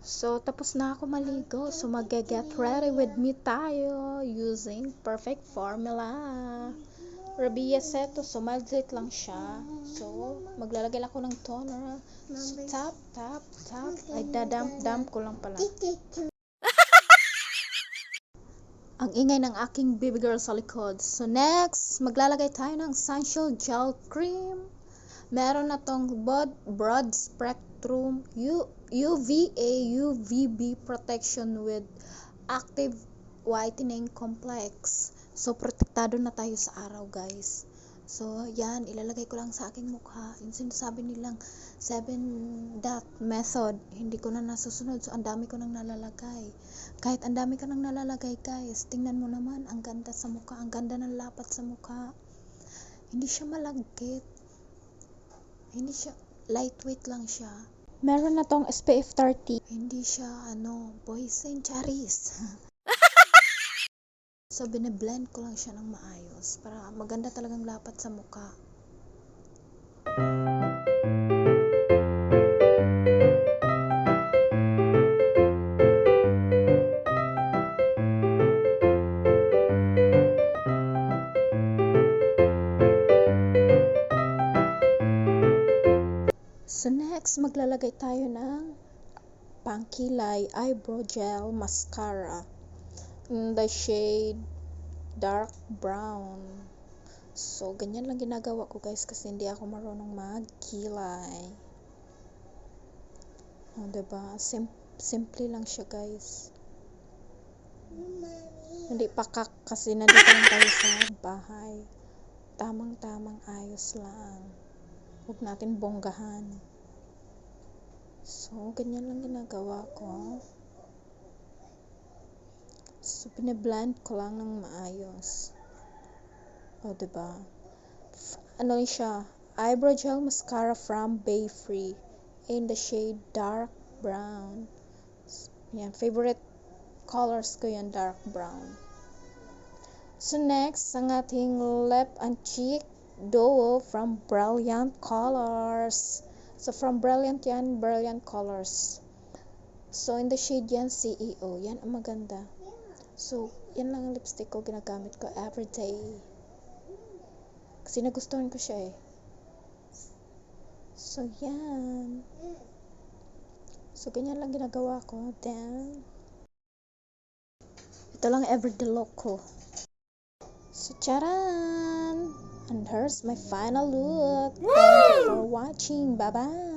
So, tapos na ako maligo. So, mag-get ready with me tayo using perfect formula. Rabia Seto. So, maliit lang siya. So, maglalagay lang ako ng toner. So, tap, tap, tap. Ay, dadamp ko lang pala. Ang ingay ng aking baby girl sa likod. So, next, maglalagay tayo ng essential gel cream. Meron na tong broad spectrum UVA UVB protection with active whitening complex. So protektado na tayo sa araw, guys. So yan, ilalagay ko lang sa aking mukha. Yung sinasabi nilang 7 dot method, hindi ko na nasusunod. So ang dami ko nang nalalagay. Kahit ang dami ka nang nalalagay, guys, tingnan mo naman, ang ganda sa mukha, ang ganda ng lapat sa mukha. Hindi siya malagkit. Hindi siya, lightweight lang siya. Meron na tong SPF 30. Hindi siya, poison cherries. So, bine-blend ko lang siya ng maayos para maganda talagang lapat sa mukha. So next, maglalagay tayo ng pangkilay eyebrow gel mascara in the shade dark brown. So ganyan lang ginagawa ko, guys, kasi hindi ako marunong magkilay. Diba? Simple lang siya, guys. Hindi pakak kasi nandito lang tayo sa bahay. Tamang ayos lang. Huwag natin bonggahan. So, ganyan lang ginagawa ko. So, pinablend ko lang ng maayos. Diba? Ano siya? Eyebrow gel mascara from Bayfree in the shade dark brown. Yan, favorite colors ko yan, dark brown. So, next, ang ating lip and cheek duo from Brilliant Colors. So, from Brilliant yan, Brilliant Colors. So, in the shade yan, CEO. Yan ang maganda. So, yan lang ang lipstick ko, ginagamit ko everyday. Kasi nagustuhan ko siya eh. So, yan. So, ganyan lang ginagawa ko. Then, ito lang everyday look ko. So, charan! And here's my final look. Thank you for watching. Bye-bye!